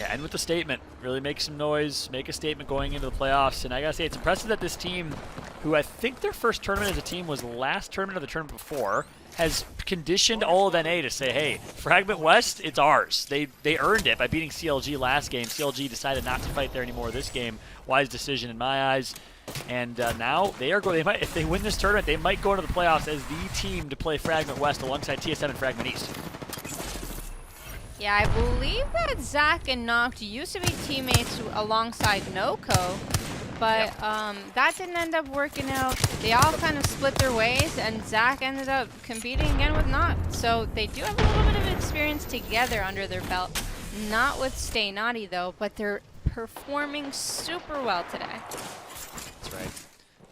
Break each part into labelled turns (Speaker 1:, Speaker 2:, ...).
Speaker 1: Yeah, end with a statement. Really make some noise, make a statement going into the playoffs. And I gotta say, it's impressive that this team, who I think their first tournament as a team was last tournament of the tournament before, has conditioned all of NA to say, hey, Fragment West, it's ours. They earned it by beating CLG last game. CLG decided not to fight there anymore this game. Wise decision in my eyes. And now they are going. They might, if they win this tournament, they might go into the playoffs as the team to play Fragment West alongside TSM and Fragment East.
Speaker 2: Yeah, I believe that Zach and Noct used to be teammates alongside NoCo, but that didn't end up working out. They all kind of split their ways, and Zach ended up competing again with Noct. So they do have a little bit of experience together under their belt. Not with Stay Naughty though, but they're performing super well today.
Speaker 1: That's right.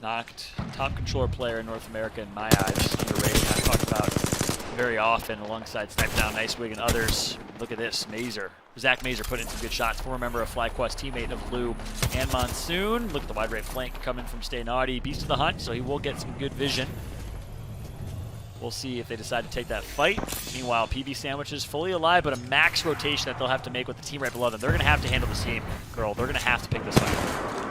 Speaker 1: Noct, top controller player in North America in my eyes. Underrated. I talk about very often alongside Snipedown, Nicewig, and others. Look at this, Mazer. Zach Mazer put in some good shots. Former member of FlyQuest, teammate of Blue and Monsoon. Look at the wide right flank coming from Stay Naughty. Beast of the Hunt, so he will get some good vision. We'll see if they decide to take that fight. Meanwhile, PB Sandwiches fully alive, but a max rotation that they'll have to make with the team right below them. They're going to have to handle this team, girl. They're going to have to pick this fight.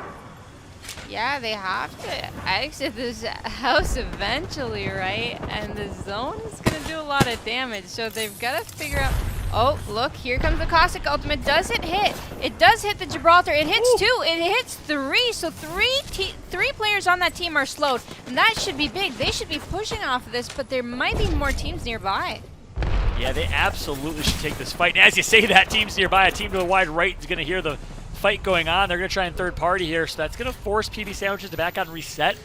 Speaker 2: Yeah, they have to exit this house eventually, right? And the zone is going to do a lot of damage, so they've got to figure out... Oh, look, here comes the Caustic Ultimate. Does it hit? It does hit the Gibraltar. It hits two. It hits three. So three players on that team are slowed. And that should be big. They should be pushing off of this, but there might be more teams nearby.
Speaker 1: Yeah, they absolutely should take this fight. And as you say that, teams nearby, a team to the wide right is going to hear the fight going on. They're going to try and third party here, so that's going to force PB Sandwiches to back out and reset.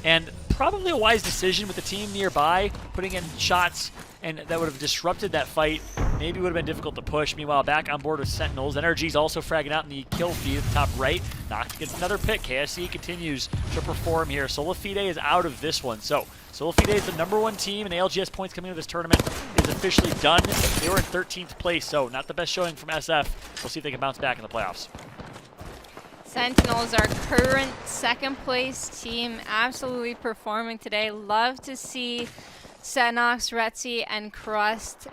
Speaker 1: And probably a wise decision with the team nearby, putting in shots, and that would have disrupted that fight. Maybe would have been difficult to push. Meanwhile, back on board with Sentinels. NRG's also fragging out in the kill feed at the top right. Noct gets another pick. KSC continues to perform here. Solafide is out of this one. So, Solafide is the #1 team, and ALGS points coming into this tournament is officially done. They were in 13th place, so not the best showing from SF. We'll see if they can bounce back in the playoffs.
Speaker 2: Sentinels, our current second place team, absolutely performing today. Love to see Senox, Retzi, and Crust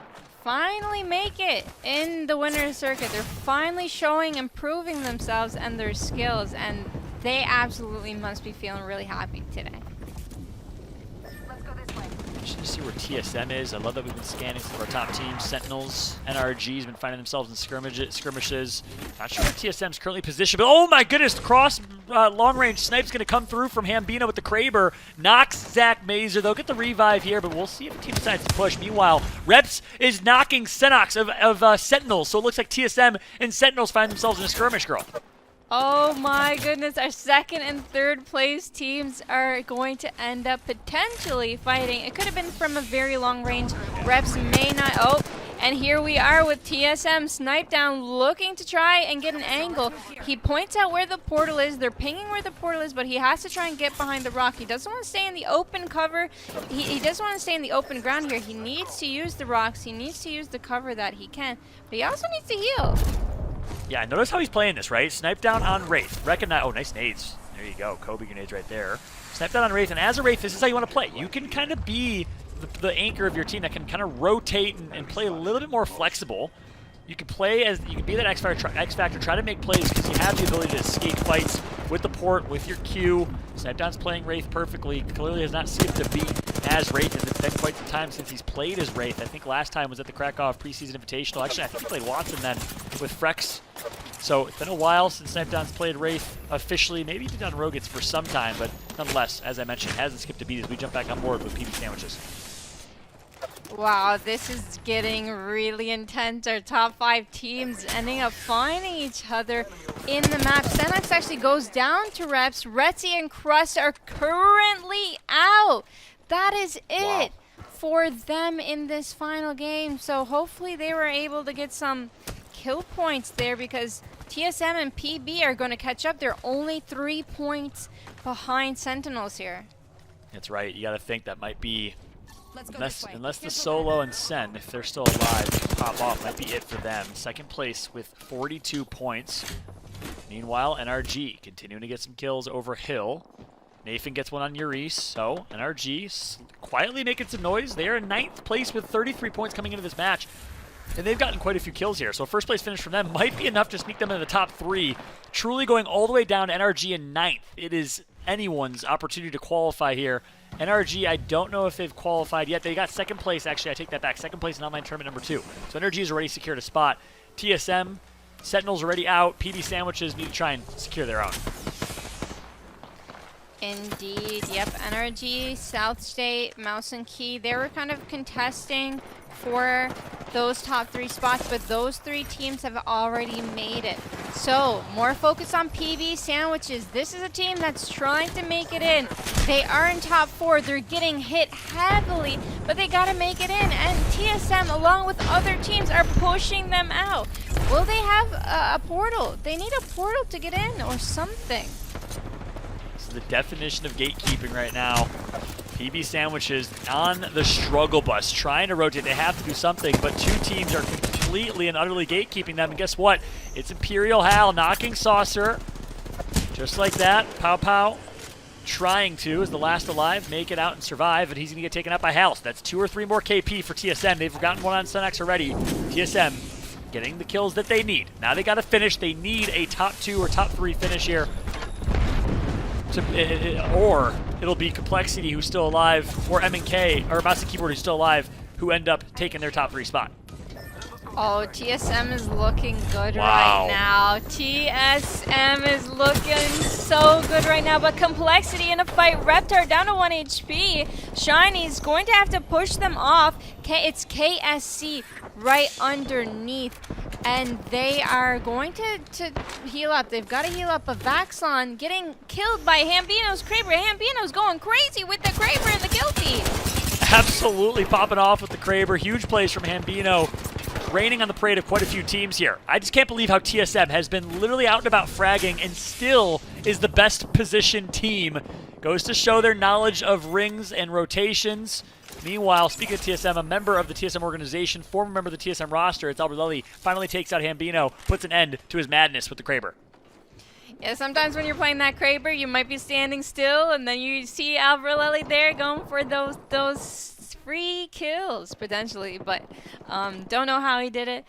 Speaker 2: finally make it in the winter circuit. They're finally showing, improving themselves and their skills, and they absolutely must be feeling really happy today.
Speaker 1: Interesting to see where TSM is. I love that we've been scanning some of our top teams. Sentinels, NRG's been finding themselves in skirmishes. Not sure where TSM's currently positioned, but oh my goodness, cross long-range snipe's going to come through from Hambino with the Kraber. Knocks Zach Mazer. They'll get the revive here, but we'll see if the team decides to push. Meanwhile, Reps is knocking Senox of Sentinels, so it looks like TSM and Sentinels find themselves in a skirmish, girl.
Speaker 2: Oh my goodness, our second and third place teams are going to end up potentially fighting. It could have been from a very long range. Reps may not, oh, and here we are with TSM Snipe Down looking to try and get an angle. He points out where the portal is. They're pinging where the portal is, but he has to try and get behind the rock. He doesn't want to stay in the open cover. He doesn't want to stay in the open ground here. He needs to use the rocks. He needs to use the cover that he can, but he also needs to heal.
Speaker 1: Yeah, notice how he's playing this, right? Snipe down on Wraith. Recognize, oh, nice nades. There you go, Kobe grenades right there. Snipe down on Wraith, and as a Wraith, this is how you want to play. You can kind of be the anchor of your team that can kind of rotate and play a little bit more flexible. You can play as, you can be that X Factor, try to make plays because you have the ability to escape fights with the port, with your Q. Snipe down's playing Wraith perfectly. Clearly has not skipped a beat as Wraith, as it's been quite some time since he's played as Wraith. I think last time was at the Krakow preseason invitational. Actually, I think he played Watson then with Frex. So it's been a while since Snipe Down's played Wraith officially. Maybe he did on Rogates for some time, but nonetheless, as I mentioned, hasn't skipped a beat as we jump back on board with PB Sandwiches.
Speaker 2: Wow, this is getting really intense. Our top 5 teams ending up finding each other in the map. Senox actually goes down to Reps. Retzi and Crust are currently out. That is it for them in this final game. So hopefully they were able to get some kill points there because TSM and PB are going to catch up. They're only 3 points behind Sentinels here.
Speaker 1: That's right. You got to think that might be, unless the Solo and Sen, if they're still alive, pop off, might be it for them. Second place with 42 points. Meanwhile, NRG continuing to get some kills over Hill. Nathan gets one on Urice, so NRG quietly making some noise. They are in 9th place with 33 points coming into this match. and they've gotten quite a few kills here. So a first place finish from them might be enough to sneak them into the top 3. Truly going all the way down to NRG in 9th. It is anyone's opportunity to qualify here. NRG, I don't know if they've qualified yet. They got second place, actually, I take that back. Second place in online tournament number 2. So NRG has already secured a spot. TSM, Sentinels already out. PB Sandwiches need to try and secure their own.
Speaker 2: Indeed, yep. NRG, South State, Mouse and Key, they were kind of contesting for those top 3 spots, but those 3 teams have already made it. So, more focus on PB Sandwiches. This is a team that's trying to make it in. They are in top 4. They're getting hit heavily, but they gotta make it in. And TSM, along with other teams, are pushing them out. Will they have a portal? They need a portal to get in or something.
Speaker 1: The definition of gatekeeping right now. PB Sandwiches on the struggle bus, trying to rotate. They have to do something, but 2 teams are completely and utterly gatekeeping them. And guess what? It's Imperial Hal knocking Saucer. Just like that. Pow Pow trying to, as the last alive, make it out and survive, and he's going to get taken out by Hal. So that's 2 or 3 more KP for TSM. They've gotten one on Sunex already. TSM getting the kills that they need. Now they got to finish. They need a top 2 or top 3 finish here. Or it'll be Complexity, who's still alive, or M&K, or Mouse and Keyboard, who's still alive, who end up taking their top 3 spot.
Speaker 2: Oh, TSM is looking good right now. TSM is looking so good right now, but Complexity in a fight. Reptar down to 1 HP. Shiny's going to have to push them off. It's KSC right underneath, and they are going to heal up. They've got to heal up. A Vaxon getting killed by Hambino's Kraber. Hambino's going crazy with the Kraber and the kill feed.
Speaker 1: Absolutely popping off with the Kraber. Huge plays from Hambino, raining on the parade of quite a few teams here. I just can't believe how TSM has been literally out and about fragging and still is the best positioned team. Goes to show their knowledge of rings and rotations. Meanwhile, speaking of TSM, a member of the TSM organization, former member of the TSM roster, it's Albertelli, finally takes out Hambino, puts an end to his madness with the Kraber.
Speaker 2: Yeah, sometimes when you're playing that Kraber, you might be standing still, and then you see Albertelli there going for those free kills, potentially. But don't know how he did it.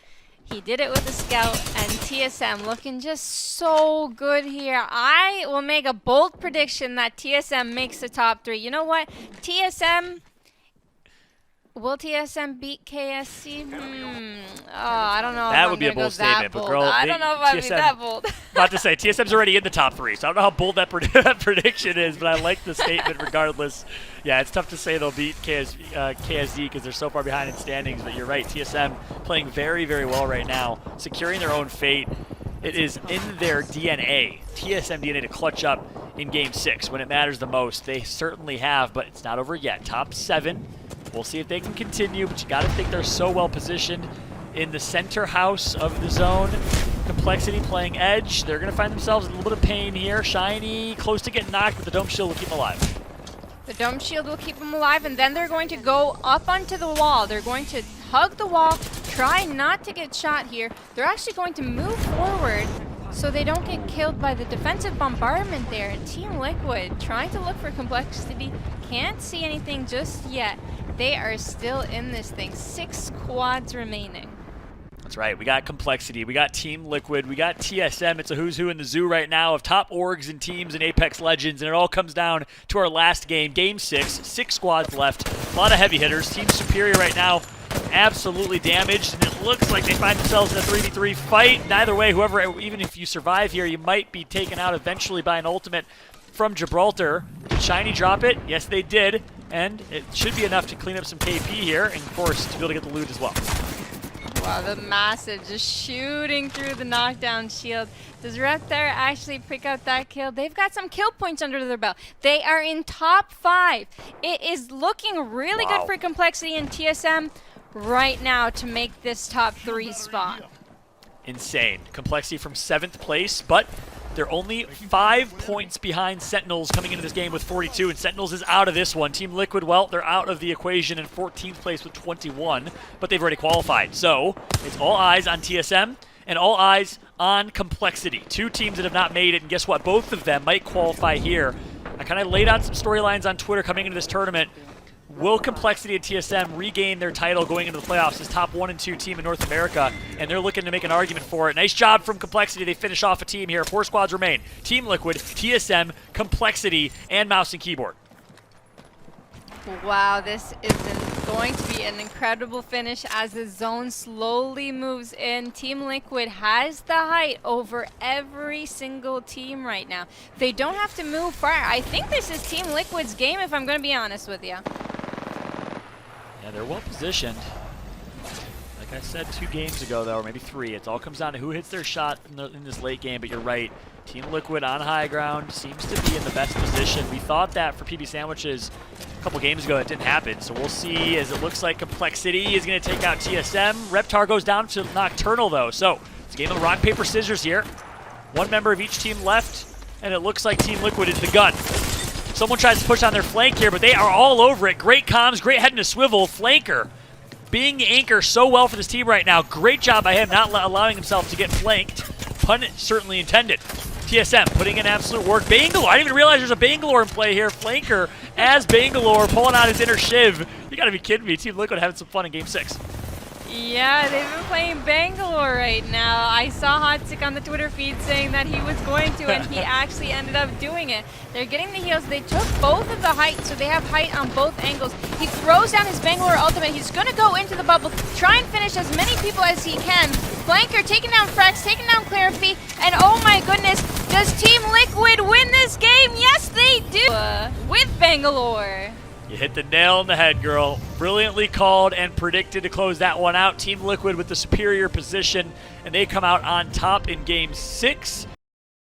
Speaker 2: He did it with the Scout, and TSM looking just so good here. I will make a bold prediction that TSM makes the top 3. You know what? Will TSM beat KSC? Oh, I don't know.
Speaker 1: That would be a bold statement, but girl,
Speaker 2: I don't know if I'd be that bold.
Speaker 1: About to say, TSM's already in the top 3, so I don't know how bold that prediction is, but I like the statement regardless. Yeah, it's tough to say they'll beat KSD because they're so far behind in standings, but you're right. TSM playing very, very well right now, securing their own fate. It is in their DNA, TSM DNA, to clutch up in Game 6 when it matters the most. They certainly have, but it's not over yet. Top 7. We'll see if they can continue, but you got to think they're so well positioned in the center house of the zone. Complexity playing edge. They're going to find themselves in a little bit of pain here. Shiny close to getting knocked, but the Dome Shield will keep them alive.
Speaker 2: The Dome Shield will keep them alive, and then they're going to go up onto the wall. They're going to hug the wall, try not to get shot here. They're actually going to move forward so they don't get killed by the defensive bombardment there. And Team Liquid trying to look for Complexity. Can't see anything just yet. They are still in this thing. 6 squads remaining.
Speaker 1: That's right. We got Complexity. We got Team Liquid. We got TSM. It's a who's who in the zoo right now of top orgs and teams in Apex Legends. And it all comes down to our last game, Game 6. 6 squads left. A lot of heavy hitters. Team Superior right now absolutely damaged. And it looks like they find themselves in a 3v3 fight. Neither way, whoever, even if you survive here, you might be taken out eventually by an ultimate from Gibraltar. Did Shiny drop it? Yes, they did. And it should be enough to clean up some KP here, and of course, to be able to get the loot as well.
Speaker 2: Wow, the Massive just shooting through the knockdown shield. Does Reptar actually pick out that kill? They've got some kill points under their belt. They are in top 5. It is looking really good for Complexity and TSM right now to make this top 3 spot.
Speaker 1: Insane. Complexity from 7th place, but they're only 5 points behind Sentinels coming into this game with 42, and Sentinels is out of this one. Team Liquid, well, they're out of the equation in 14th place with 21, but they've already qualified. So it's all eyes on TSM and all eyes on Complexity. 2 teams that have not made it, and guess what? Both of them might qualify here. I kind of laid out some storylines on Twitter coming into this tournament. Will Complexity and TSM regain their title going into the playoffs as top 1 and 2 team in North America? And they're looking to make an argument for it. Nice job from Complexity. They finish off a team here. 4 squads remain. Team Liquid, TSM, Complexity, and Mouse and Keyboard.
Speaker 2: Wow, this is going to be an incredible finish as the zone slowly moves in. Team Liquid has the height over every single team right now. They don't have to move far. I think this is Team Liquid's game, if I'm going to be honest with you.
Speaker 1: Yeah, they're well positioned. Like I said 2 games ago, though, or maybe 3, it all comes down to who hits their shot in this late game, but you're right. Team Liquid on high ground seems to be in the best position. We thought that for PB Sandwiches a couple games ago. It didn't happen, so we'll see as it looks like Complexity is going to take out TSM. Reptar goes down to Nocturnal, though, so it's a game of rock, paper, scissors here. 1 member of each team left, and it looks like Team Liquid is the gun. Someone tries to push on their flank here, but they are all over it. Great comms, great head in a swivel. Flanker being the anchor so well for this team right now. Great job by him not allowing himself to get flanked. Pun certainly intended. TSM putting in absolute work. Bangalore, I didn't even realize there's a Bangalore in play here. Flanker as Bangalore pulling out his inner shiv. You gotta be kidding me. Team Liquid having some fun in game 6.
Speaker 2: Yeah, they've been playing Bangalore right now. I saw Hotstick on the Twitter feed saying that he was going to, and he actually ended up doing it. They're getting the heals. They took both of the height, so they have height on both angles. He throws down his Bangalore ultimate. He's going to go into the bubble, try and finish as many people as he can. Flanker taking down Frex, taking down Clarify, and oh my goodness, does Team Liquid win this game? Yes, they do! With Bangalore.
Speaker 1: You hit the nail on the head, girl. Brilliantly called and predicted to close that one out. Team Liquid with the superior position, and they come out on top in game 6.